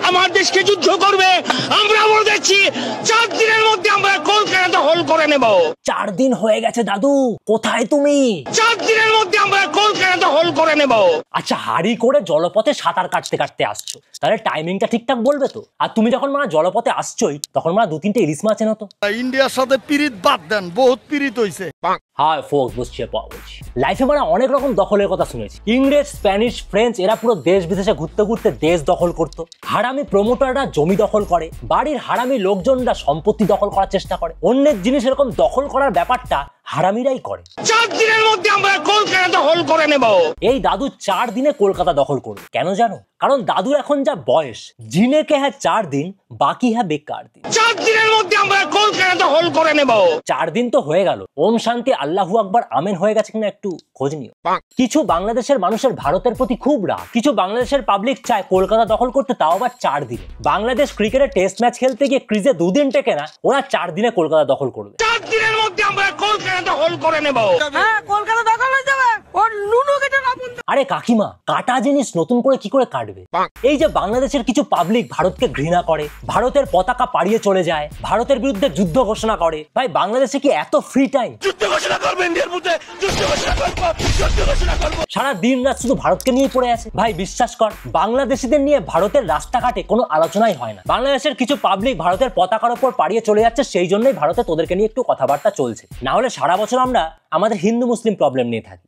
আমার দেশকে যুদ্ধ করবে, আমরা বলে দিচ্ছি 4 দিনের মধ্যে আমরা কলকাতা দখল করে নেব। 4 দিন হয়ে গেছে দাদু, কোথায় তুমি? 4 দিনের মধ্যে আমরা কলকাতা দখল করে নেব। আচ্ছা, হাড়ি করে জলপথে সাঁতার কাটতে কাটতে আসছো, তাহলে টাইমিংটা ঠিকঠাক বলবে তো? আর তুমি যখন মানে জলপথে আসছোই তখন মানে 2-3টে ইলিশ মাছ এনো তো। ইন্ডিয়ার সাথে পিরিত বাদ দেন, বহুত পিরিত হইছে। হ্যাঁ ফোকস, বুঝছি বলছি। লাইফে মানে অনেক রকম দখলের কথা শুনেছি। ইংরেজ, স্প্যানিশ, ফ্রেঞ্চ এরা পুরো দেশ বিদেশে ঘুরতে ঘুরতে দেশ দখল করতো। হারামি প্রমোটাররা জমি দখল করে, বাড়ির হারামি লোকজনরা সম্পত্তি দখল করার চেষ্টা করে। অন্যের জিনিস এরকম দখল করার ব্যাপারটা হারামিরাই করে। 4 দিনের মধ্যে আমরা কলকাতা দখল করে নেব। এই দাদু 4 দিনে কলকাতা দখল করবে, কেন জানো? কারণ দাদুর এখন যা বয়স, জিনে কে হ্যাঁ 4 দিন, বাকি হ্যাঁ বেকার দিন। 4 দিনের মধ্যে আমরা কলকাতা দখল করে নেব। 4 দিন তো হয়ে গেল, ওম শান্তি আল্লাহু আকবার আমেন হয়ে গেছে কিনা একটু খোঁজ নিও। কিছু বাংলাদেশের মানুষের ভারতের প্রতি খুব রাগ। কিছু বাংলাদেশের পাবলিক চায় কলকাতা দখল করতে, তাও আবার 4 দিনে। বাংলাদেশ ক্রিকেটে টেস্ট ম্যাচ খেলতে গিয়ে ক্রিজে 2 দিন টেকে না, ওরা 4 দিনে কলকাতা দখল করবে। 4 দিনের মধ্যে আমরা কলকাতা দখল করে নেব। হ্যাঁ, কলকাতা দখল হয়ে যাবে। ওর নুনু কেটে না। আরে কাকিমা, কাটা জিনিস নতুন করে কি করে কাটবে? এই যে বাংলাদেশের কিছু পাবলিক ভারতকে ঘৃণা করে, ভারতের পতাকা পাড়িয়ে চলে যায়, ভারতের বিরুদ্ধে যুদ্ধ ঘোষণা করে, ভাই বাংলাদেশে কি এত ফ্রি টাইম? যুদ্ধ ঘোষণা করবে, ইন্ডিয়ার বিরুদ্ধে যুদ্ধ ঘোষণা করব, যুদ্ধ ঘোষণা করব। সারা দিন রাত শুধু ভারতকে নিয়ে পড়ে আছে। ভাই বিশ্বাস কর, বাংলাদেশিদের নিয়ে ভারতের রাস্তাঘাটে কোনো আলোচনাই হয় না। বাংলাদেশের কিছু পাবলিক ভারতের পতাকার উপর পাড়িয়ে চলে যাচ্ছে, সেই জন্যই ভারতে তোদেরকে নিয়ে একটু কথাবার্তা চলছে। না হলে সারা বছর আমরা আমাদের হিন্দু মুসলিম প্রবলেম নিয়ে থাকি।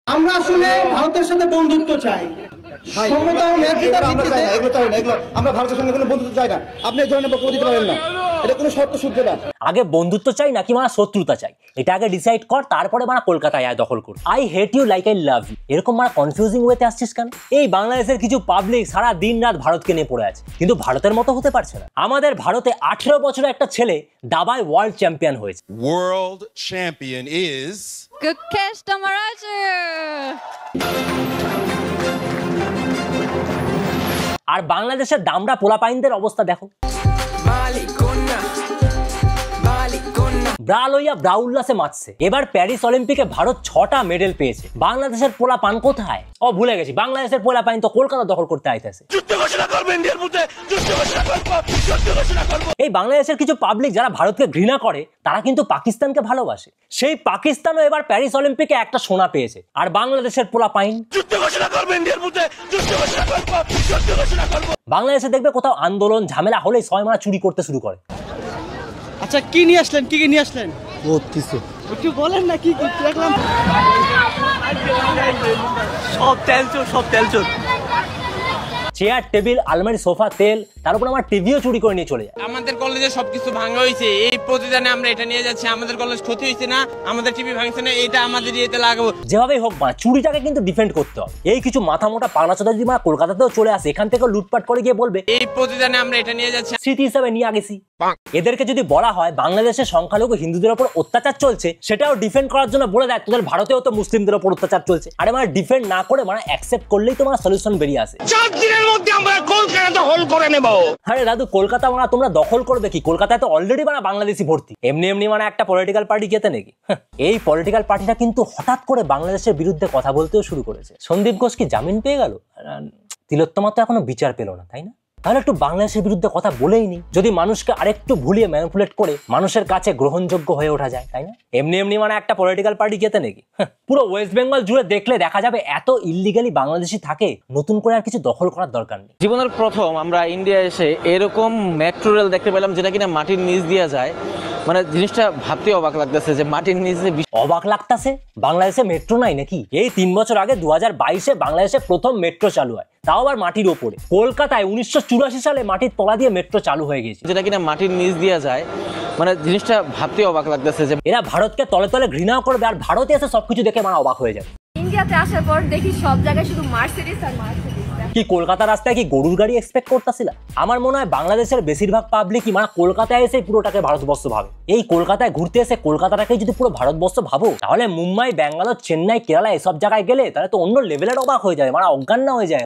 আমরা আসলে ভারতের সাথে বন্ধুত্ব চাই, আমরা ভারতের সঙ্গে কোনো বন্ধুত্ব চাই না। আপনি এই ধরনের বক্তব্য দিতে পারেন না, এটা কোনো শর্ত শুদ্ধ না। আগে বন্ধুত্ব চাই নাকি মানে শত্রুতা চাই, এটা আগে ডিসাইড কর, তারপরে মানে কলকাতায় আয় দখল কর। I hate you like I love you, এরকম মানে কনফিউজিং ওয়েতে আসছিস কেন? এই বাংলাদেশের কিছু পাবলিক সারা দিন রাত ভারতকে নিয়ে পড়ে আছে, কিন্তু ভারতের মতো হতে পারছে না। আমাদের ভারতে 18 বছরের একটা ছেলে দাবায় ওয়ার্ল্ড চ্যাম্পিয়ন হয়েছে। World champion is Gukesh Damaraja. আর বাংলাদেশের দামড়া পোলাপাইনদের অবস্থা দেখো। ব্রা লইয়া ব্রা উল্লাসে মারছে। এবার প্যারিস অলিম্পিকে ভারত 6টা মেডেল পেয়েছে, বাংলাদেশের পোলা পান কোথায়? ও ভুলে গেছি, বাংলাদেশের পোলা পাইন তো কলকাতা দখল করতে আইতেছে। যুদ্ধ ঘোষণা করবে, ইন্ডিয়ার বিরুদ্ধে যুদ্ধ ঘোষণা করব, যুদ্ধ ঘোষণা করব। এই বাংলাদেশের কিছু পাবলিক যারা ভারতকে ঘৃণা করে, তারা কিন্তু পাকিস্তানকে ভালোবাসে। সেই পাকিস্তানও এবার প্যারিস অলিম্পিকে একটা সোনা পেয়েছে, আর বাংলাদেশের পোলা পাইন যুদ্ধ ঘোষণা করবে, ইন্ডিয়ার বিরুদ্ধে যুদ্ধ ঘোষণা করব, যুদ্ধ ঘোষণা করব। বাংলাদেশে দেখবে কোথাও আন্দোলন ঝামেলা হলেই সবাই মানে চুরি করতে শুরু করে। আচ্ছা, কি নিয়ে আসলেন? কি নিয়ে আসলেন? বহুত কিছু, একটু বলেন না কি কি দেখলাম। সব তেলচোর, সব তেলচোর। চেয়ার, টেবিল, আলমারি, সোফা, তেল, তার উপর আমার টিভিও চুরি করে নিয়ে চলে যায়। আমাদের কলেজে সবকিছু ভাঙা হয়েছে, এই প্রতিদানে আমরা এটা নিয়ে যাচ্ছি। আমাদের কলেজ ক্ষতি হয়েছে না, আমাদের টিভি ভাঙছে না, এটা আমাদের ইয়েতে লাগাবো। যেভাবেই হোক মানে চুরিটাকে কিন্তু ডিফেন্ড করতে হবে। এই কিছু মাথা মোটা পাগলা চোদা যদি মানে কলকাতাতেও চলে আসে, এখান থেকে লুটপাট করে গিয়ে বলবে এই প্রতিদানে আমরা এটা নিয়ে যাচ্ছি, স্মৃতি হিসাবে নিয়ে গেছি। এদেরকে যদি বলা হয় বাংলাদেশের সংখ্যালঘু হিন্দুদের উপর অত্যাচার চলছে, সেটাও ডিফেন্ড করার জন্য বলে দেয় তোদের ভারতেও তো মুসলিমদের উপর অত্যাচার চলছে। আরে মানে ডিফেন্ড না করে মানে অ্যাকসেপ্ট করলেই তোমার সলিউশন বেরিয়ে আসে। 4 দিনের মধ্যে আমরা কলকাতা দখল করে নেব। আরে দাদু, কলকাতা মানে তোমরা দখল করবে কি? কলকাতায় তো অলরেডি মানে বাংলাদেশি ভর্তি। এমনি এমনি মানে একটা পলিটিক্যাল পার্টি যেতে নাকি? এই পলিটিক্যাল পার্টিটা কিন্তু হঠাৎ করে বাংলাদেশের বিরুদ্ধে কথা বলতেও শুরু করেছে। সন্দীপ ঘোষ কি জামিন পেয়ে গেল? তিলোত্তমা তো এখনো বিচার পেল না, তাই না? তাহলে একটু বাংলাদেশের বিরুদ্ধে কথা বলেই নি, যদি মানুষকে আরেকটু ভুলিয়ে ম্যানিপুলেট করে মানুষের কাছে গ্রহণযোগ্য হয়ে ওঠা যায়, তাই না? এমনি এমনি মানে একটা পলিটিক্যাল পার্টি যেতে নাকি? পুরো ওয়েস্ট বেঙ্গল জুড়ে দেখলে দেখা যাবে এত ইললিগালি বাংলাদেশি থাকে, নতুন করে আর কিছু দখল করার দরকার নেই। জীবনের প্রথম আমরা ইন্ডিয়া এসে এরকম মেট্রো রেল দেখতে পেলাম, যেটা কিনা মাটির নিচ দিয়ে যায়। মানে জিনিসটা ভাবতে অবাক লাগতেছে যে মাটির নিচে। অবাক লাগতেছে? বাংলাদেশে মেট্রো নাই নাকি? এই 3 বছর আগে 2022-এ বাংলাদেশে প্রথম মেট্রো চালু হয়, তাও আবার মাটির ওপরে। কলকাতায় 1984 সালে মাটির তলা দিয়ে মেট্রো চালু হয়ে গেছে, যেটা কিনা মাটির নিচ দিয়ে যায়। মানে জিনিসটা ভাবতে অবাক লাগতেছে যে এরা ভারতকে তলে তলে ঘৃণাও করবে, আর ভারতে এসে সবকিছু দেখে মানে অবাক হয়ে যাবে। ইন্ডিয়াতে আসার পর দেখি সব জায়গায় শুধু মার্সিডিজ আর মার্সিডিজ। কি কলকাতা রাস্তায় কি গরুর গাড়ি এক্সপেক্ট করতেছিল? আমার মনে হয় বাংলাদেশের বেশিরভাগ পাবলিকই মানে কলকাতায় এসে পুরোটাকে ভারতবর্ষ ভাবে। এই কলকাতায় ঘুরতে এসে কলকাতাটাকে যদি পুরো ভারতবর্ষ ভাবো, তাহলে মুম্বাই, ব্যাঙ্গালোর, চেন্নাই, কেরালা এসব জায়গায় গেলে তাহলে তো অন্য লেভেলের অবাক হয়ে যায়, মানে অজ্ঞান না হয়ে যায়।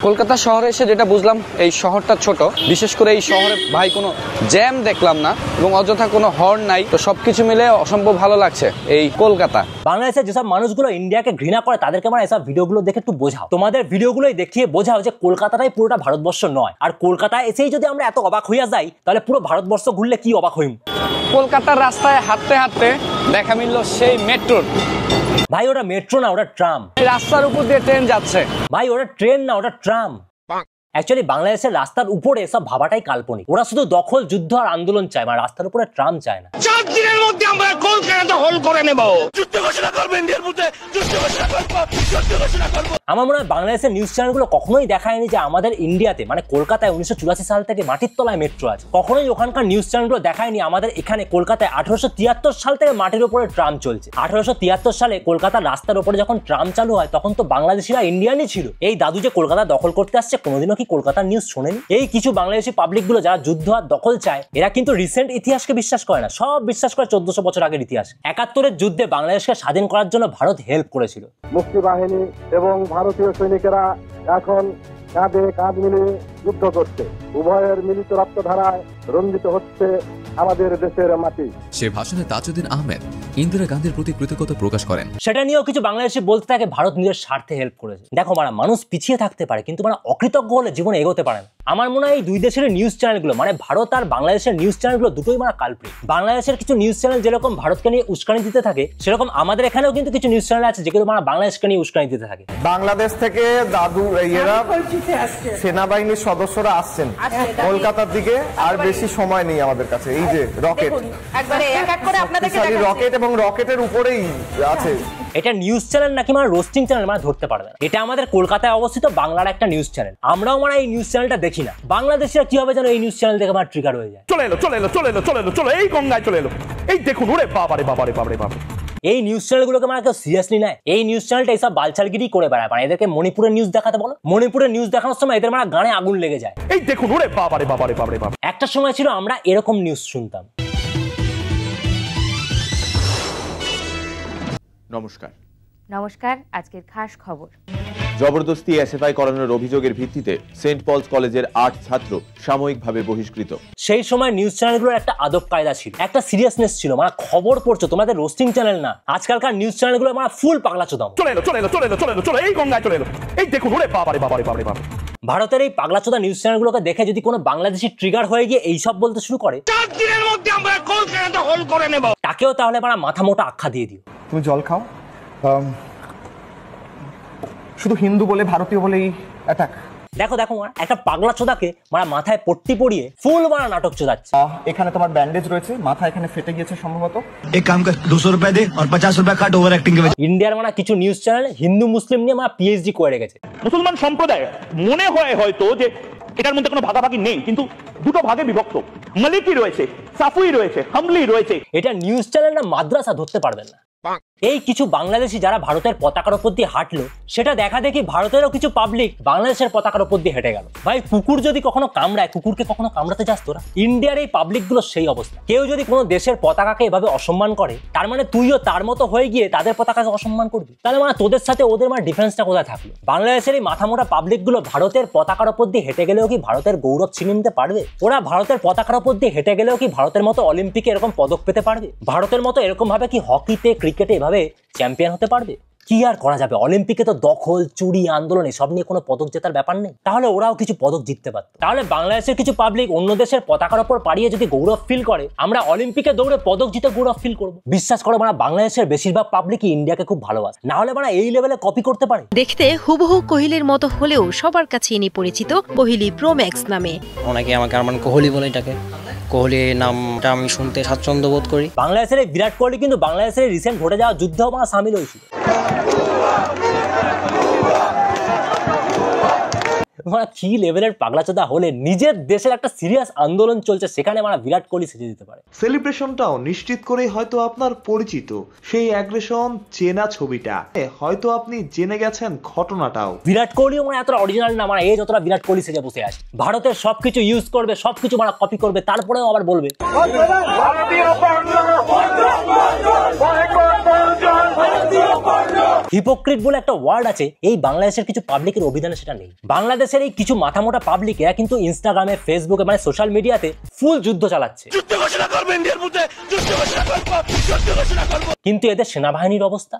কলকাতা শহরে এসে যেটা বুঝলাম, এই শহরটা ছোট, বিশেষ করে এই শহরে ভাই কোনো জ্যাম দেখলাম না এবং অযথা কোনো হর্ন নাই, তো সবকিছু মিলে অসম্ভব ভালো লাগছে এই কলকাতা। বাংলাদেশের যেসব মানুষগুলো ইন্ডিয়াকে ঘৃণা করে তাদেরকে আমরা এসব ভিডিওগুলো দেখে একটু বোঝাও, তোমাদের ভিডিওগুলোই দেখিয়ে বোঝাও যে কলকাতাটাই পুরোটা ভারতবর্ষ নয়, আর কলকাতায় এসেই যদি আমরা এত অবাক হইয়া যাই তাহলে পুরো ভারতবর্ষ ঘুরলে কি অবাক হইম। কলকাতার রাস্তায় হাঁটতে হাঁটতে দেখা মিলল সেই মেট্রোর। ভাই ওটা মেট্রো না, ওটা ট্রাম। রাস্তার উপর দিয়ে ট্রেন যাচ্ছে। ভাই ওটা ট্রেন না, ওটা ট্রাম। অ্যাকচুয়ালি বাংলাদেশের রাস্তার উপরে সব ভাবাটাই কাল্পনিক। ওরা শুধু দখল, যুদ্ধ আর আন্দোলন চায়, মানে রাস্তার উপরে ট্রাম চায় না। 4 দিনের মধ্যে আমরা কলকাতা দখল করে নেব। যুদ্ধ ঘোষণা করব, ইন্ডিয়ার মধ্যে যুদ্ধ ঘোষণা করব, যুদ্ধ ঘোষণা করব। আমার মনে হয় বাংলাদেশের নিউজ চ্যানেলগুলো কখনোই দেখায়নি যে আমাদের ইন্ডিয়াতে মানে কলকাতায় 1984 সাল থেকে মাটির তলায় মেট্রো আছে। কখনোই ওখানকার নিউজ চ্যানেলগুলো দেখায়নি আমাদের এখানে কলকাতায় 1873 সাল থেকে মাটির উপরে ট্রাম চলছে। 1873 সালে কলকাতার রাস্তার উপরে যখন ট্রাম চালু হয় তখন তো বাংলাদেশিরা ইন্ডিয়ানই ছিল। এই দাদু যে কলকাতা দখল করতে আসছে কোনোদিনও কি কলকাতার নিউজ শোনেনি? এই কিছু বাংলাদেশি পাবলিক গুলো যারা যুদ্ধ আর দখল চায়, এরা কিন্তু রিসেন্ট ইতিহাসকে বিশ্বাস করে না, সব বিশ্বাস করে 1400 বছর আগের ইতিহাস। 71-এর যুদ্ধে বাংলাদেশকে স্বাধীন করার জন্য ভারত হেল্প করেছিল। মুক্তিবাহিনী এবং ভারতীয় সৈনিকেরা এখন কাঁধে কাঁধ মিলিয়ে যুদ্ধ করছে। উভয়ের মিলিত রক্তধারায় রঞ্জিত হচ্ছে আমাদের দেশের মাটি। সে ভাষণে তাজউদ্দিন আহমেদ ইন্দিরা গান্ধীর প্রতি কৃতজ্ঞতা প্রকাশ করেন। সেটা নিয়েও কিছু বাংলাদেশি বলতে থাকে ভারত নিজের স্বার্থে হেল্প করেছে। দেখো মানে মানুষ পিছিয়ে থাকতে পারে কিন্তু মানে অকৃতজ্ঞ হলে জীবনে এগোতে পারে না। আমার মনে হয় এই দুই দেশের নিউজ চ্যানেলগুলো মানে ভারত আর বাংলাদেশের নিউজ চ্যানেলগুলো দুটোই মানে কালপ্রিট। বাংলাদেশের কিছু নিউজ চ্যানেল যেরকম ভারতকে নিয়ে উস্কানি দিতে থাকে, সেরকম আমাদের এখানেও কিন্তু কিছু নিউজ চ্যানেল আছে যেগুলো মানে বাংলাদেশকে নিয়ে উস্কানি দিতে থাকে। বাংলাদেশ থেকে দাদু এরা সেনাবাহিনীর সদস্যরা আসছেন কলকাতার দিকে, আর বেশি সময় নেই আমাদের কাছে। এই যে রকেট, একবারে এক এক করে আপনাদেরকে দেখাচ্ছি, রকেট এবং রকেটের উপরেই আছে। এটা নিউজ চ্যানেল নাকি মানে রোস্টিং চ্যানেল মানে ধরতে পারবে না। এটা আমাদের কলকাতায় অবস্থিত বাংলার একটা নিউজ চ্যানেল। আমরাও মানে এই নিউজ চ্যানেলটা দেখি না। বাংলাদেশিরা কিভাবে যেন এই নিউজ চ্যানেল দেখে আমার ট্রিগার হয়ে যায়। চলে এলো চলে এলো চলে এলো চলে এলো চলে, এই গঙ্গায় চলে এলো, এই দেখুন, ওরে বাবারে বাবারে বাবারে বাবা। এই নিউজ চ্যানেলগুলোকে মানে কেউ সিরিয়াসলি নেয়। এই নিউজ চ্যানেলটা এইসব বালচালগিরি করে বেড়ায়। মানে এদেরকে মণিপুরের নিউজ দেখাতে বলো, মণিপুরের নিউজ দেখানোর সময় এদের মানে গানে আগুন লেগে যায়। এই দেখুন, ওরে বাবারে বাবারে বাবারে বাবা। একটা সময় ছিল আমরা এরকম নিউজ শুনতাম। নমস্কার। নমস্কার। আজকের খাস খবর, জবরদস্তি এসএফআই করানোর অভিযোগের ভিত্তিতে সেন্ট পলস কলেজের 8 ছাত্র সাময়িকভাবে বহিষ্কৃত। সেই সময় নিউজ চ্যানেলগুলোর একটা আদব কায়দা ছিল, একটা সিরিয়াসনেস ছিল। মানে খবর পড়ছো, তোমাদের রোস্টিং চ্যানেল না। আজকালকার নিউজ চ্যানেলগুলো মানে ফুল পাগলাচোদা। চলে এলো চলে এলো চলে এলো চলে এলো চলে, এই গঙ্গায় চলে এলো, এই দেখুন, ওরে বাবারে বাবারে বাবারে বাবা। ভারতের এই পাগলাচোদা নিউজ চ্যানেলগুলোকে দেখে যদি কোনো বাংলাদেশি ট্রিগার হয়ে গিয়ে এইসব বলতে শুরু করে 4 দিনের মধ্যে আমরা কলকাতা দখল করে নেব, তাকেও তাহলে মানে মাথা মোটা আখ্যা দিয়ে দিও। তুমি জল খাও। শুধু হিন্দু বলে ভারতীয় বলেই অ্যাটাক। দেখো দেখো একটা পাগলা চোদাকে মানে মাথায় পট্টি পরিয়ে ফুল মারা নাটক চোদাচ্ছে। এখানে তোমার ব্যান্ডেজ রয়েছে, মাথা এখানে ফেটে গিয়েছে সম্ভবত। এক কাম কর, 200 रुपए दे और 50 रुपए काट ओवर एक्टिंग के। ইন্ডিয়ার মানে কিছু নিউজ চ্যানেল হিন্দু মুসলিম নিয়ে মানে পিএইচডি করে রেখেছে। মুসলমান সম্প্রদায় মনে হয় হয়তো যে এটার মধ্যে কোনো ভাগাভাগি নেই, কিন্তু দুটো ভাগে বিভক্ত। মালিকি রয়েছে, সাফুই রয়েছে, হামলি রয়েছে। এটা নিউজ চ্যানেল না মাদ্রাসা, ধরতে পারবেন না। এই কিছু বাংলাদেশি যারা ভারতের পতাকার উপর দিয়ে হাঁটলো, সেটা দেখা দেখি ভারতেরও কিছু পাবলিক বাংলাদেশের পতাকার উপর দিয়ে হেঁটে গেল। ভাই কুকুর যদি কখনো কামড়ায়, কুকুরকে কখনো কামড়াতে যাস তোরা? ইন্ডিয়ার এই পাবলিক গুলো সেই অবস্থা। কেউ যদি কোনো দেশের পতাকাকে এভাবে অসম্মান করে, তার মানে তুইও তার মতো হয়ে গিয়ে তাদের পতাকাকে অসম্মান করবি। তাহলে মানে তোদের সাথে ওদের মানে ডিফারেন্সটা কোথায় থাকলো? বাংলাদেশের এই মাথামোটা পাবলিক গুলো ভারতের পতাকার উপর দিয়ে হেঁটে গেলেও কি ভারতের গৌরব ছিনিয়ে নিতে পারবে? ওরা ভারতের পতাকার উপর দিয়ে হেঁটে গেলেও কি ভারতের মতো অলিম্পিকে এরকম পদক পেতে পারবে? ভারতের মতো এরকম ভাবে কি হকিতে, ক্রিকেটে এভাবে চ্যাম্পিয়ন হতে পারবে? কি আর করা যাবে, অলিম্পিকে তো দখল, চুরি, আন্দোলন এসব নিয়ে কোনো পদক জেতার ব্যাপার নেই। তাহলে ওরাও কিছু পদক জিততে পারত। তাহলে বাংলাদেশের কিছু পাবলিক অন্য দেশের পতাকার উপর পাড়িয়ে যদি গৌরব ফিল করে, আমরা অলিম্পিকে দৌড়ে পদক জিতে গৌরব ফিল করবো। বিশ্বাস করো মানে বাংলাদেশের বেশিরভাগ পাবলিকই ইন্ডিয়াকে খুব ভালোবাসে, না হলে মানে এই লেভেলে কপি করতে পারে। দেখতে হুবহু কোহলির মতো হলেও সবার কাছে ইনি পরিচিত কোহলি প্রো ম্যাক্স নামে। অনেকে আমাকে আরমান কোহলি বলে ডাকে। কোহলি নামটা আমি শুনতে স্বাচ্ছন্দ্য বোধ করি। বাংলাদেশের এই বিরাট কোহলি কিন্তু বাংলাদেশের রিসেন্ট ঘটে যাওয়া যুদ্ধেও মানে সামিল হয়েছিল। মানে কি লেভেলের পাগলাচোদা হলে নিজের দেশের একটা সিরিয়াস আন্দোলন চলছে, সেখানে মানে বিরাট কোহলি সেজে দিতে পারে। সেলিব্রেশনটাও নিশ্চিত করে হয়তো আপনার পরিচিত সেই অ্যাগ্রেশন চেনা ছবিটা, হয়তো আপনি জেনে গেছেন ঘটনাটাও। বিরাট কোহলিও মানে এতটা অরিজিনাল না, মানে এই যতটা বিরাট কোহলি সেজে বসে আছে। ভারতের সবকিছু ইউজ করবে, সবকিছু মানে কপি করবে, তারপরেও আবার বলবে হিপোক্রিট বলে একটা ওয়ার্ড আছে এই বাংলাদেশের কিছু পাবলিকের অভিধানে সেটা নেই। বাংলাদেশের এই কিছু মাথামোটা পাবলিক এরা কিন্তু ইনস্টাগ্রামে, ফেসবুকে মানে সোশ্যাল মিডিয়াতে ফুল যুদ্ধ চালাচ্ছে, কিন্তু এদের সেনাবাহিনীর অবস্থা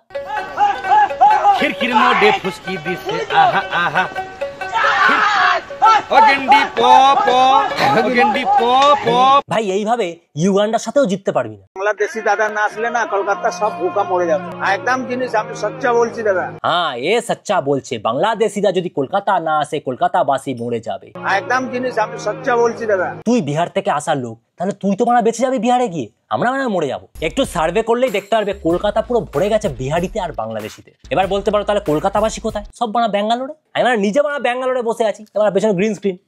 ভাই এইভাবে ইউগান্ডার সাথেও জিততে পারবি না। বাংলাদেশি দাদা না আসলে না কলকাতা সব ভুকা মরে যাবে। একদম জিনিস আমি সচ্চা বলছি দাদা। হ্যাঁ এ সচ্চা বলছে, বাংলাদেশিরা যদি কলকাতা না আসে কলকাতাবাসী মরে যাবে। একদম জিনিস আমি সচ্চা বলছি দাদা। তুই বিহার থেকে আসার লোক, তাহলে তুই তো মানে বেঁচে যাবি বিহারে গিয়ে, আমরা মানে মরে যাবো। একটু সার্ভে করলেই দেখতে পারবে কলকাতা পুরো ভরে গেছে বিহারিতে আর বাংলাদেশিতে। এবার বলতে পারো তাহলে কলকাতাবাসী কোথায়? সব বানা ব্যাঙ্গালোরে। আমি মানে নিজে বানা ব্যাঙ্গালোরে বসে আছি, এবার পেছনে গ্রিন স্ক্রিন।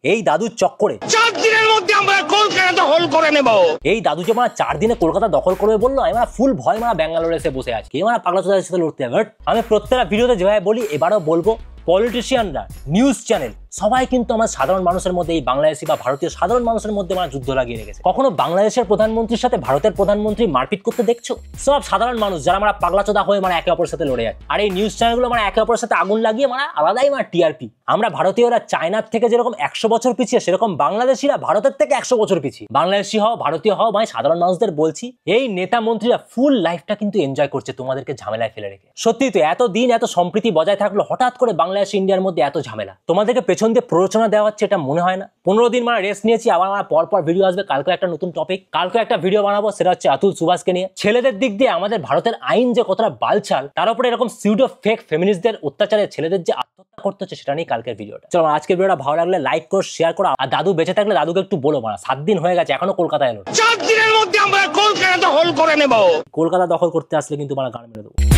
এই দাদুর চক্করে 4 দিনের মধ্যে আমরা কলকাতা দখল করে নেব। এই দাদু যে মানে 4 দিনে কলকাতা দখল করবে বললো, আমি মানে ফুল ভয় মানে ব্যাঙ্গালোরে এসে বসে আছি। এই মানে পাগলা চোদাদের সাথে লড়তে হবে। আমি প্রত্যেকটা ভিডিওতে যেভাবে বলি এবারও বলবো, পলিটিশিয়ানরা, নিউজ চ্যানেল সবাই কিন্তু আমার সাধারণ মানুষের মধ্যে, এই বাংলাদেশি বা ভারতীয় সাধারণ মানুষের মধ্যে মানে যুদ্ধ লাগিয়ে রেখেছে। কখনো বাংলাদেশের প্রধানমন্ত্রীর সাথে ভারতের প্রধানমন্ত্রী মারপিট করতে দেখছো? সব সাধারণ মানুষ যারা মানে পাগলাচোদা হয়ে মানে একে অপরের সাথে লড়ে যায়। আর এই নিউজ চ্যানেলগুলো মানে একে অপরের সাথে আগুন লাগিয়ে মানে আলাদাই মানে টিআরপি। আমরা ভারতীয়রা চায়নার থেকে যেরকম 100 বছর পিছিয়ে, সেরকম বাংলাদেশিরা ভারতের থেকে 100 বছর পিছিয়ে। বাংলাদেশি হও, ভারতীয় হও, মানে সাধারণ মানুষদের বলছি, এই নেতা মন্ত্রীরা ফুল লাইফটা কিন্তু এনজয় করছে তোমাদেরকে ঝামেলায় ফেলে রেখে। সত্যি তো এত দিন এত সম্প্রীতি বজায় থাকলো, হঠাৎ করে বাংলাদেশ ইন্ডিয়ার মধ্যে এত ঝামেলা। তোমাদেরকে পেছন দিয়ে প্ররোচনা দেওয়া হচ্ছে, এটা মনে হয় না? 15 দিন মানে রেস্ট নিয়েছি, আবার আমার পর ভিডিও আসবে। কালকে একটা নতুন টপিক, কালকে একটা ভিডিও বানাবো, সেটা হচ্ছে আতুল সুভাষকে নিয়ে। ছেলেদের দিক দিয়ে আমাদের ভারতের আইন যে কতটা বালছাল, তার উপরে এরকম সিউডো ফেক ফেমিনিস্টদের অত্যাচারে ছেলেদের যে আত্মহত্যা করতে হচ্ছে, সেটা নিয়ে কালকের ভিডিওটা। চলো আজকের ভিডিওটা ভালো লাগলে লাইক করো, শেয়ার করো। আর দাদু বেঁচে থাকলে দাদুকে একটু বলো, মানে 7 দিন হয়ে গেছে এখনো কলকাতায় এলো। 4 দিনের মধ্যে আমরা কলকাতা দখল করে নেব। কলকাতা দখল করতে আসলে কিন্তু মানে গান মেরে দেবো।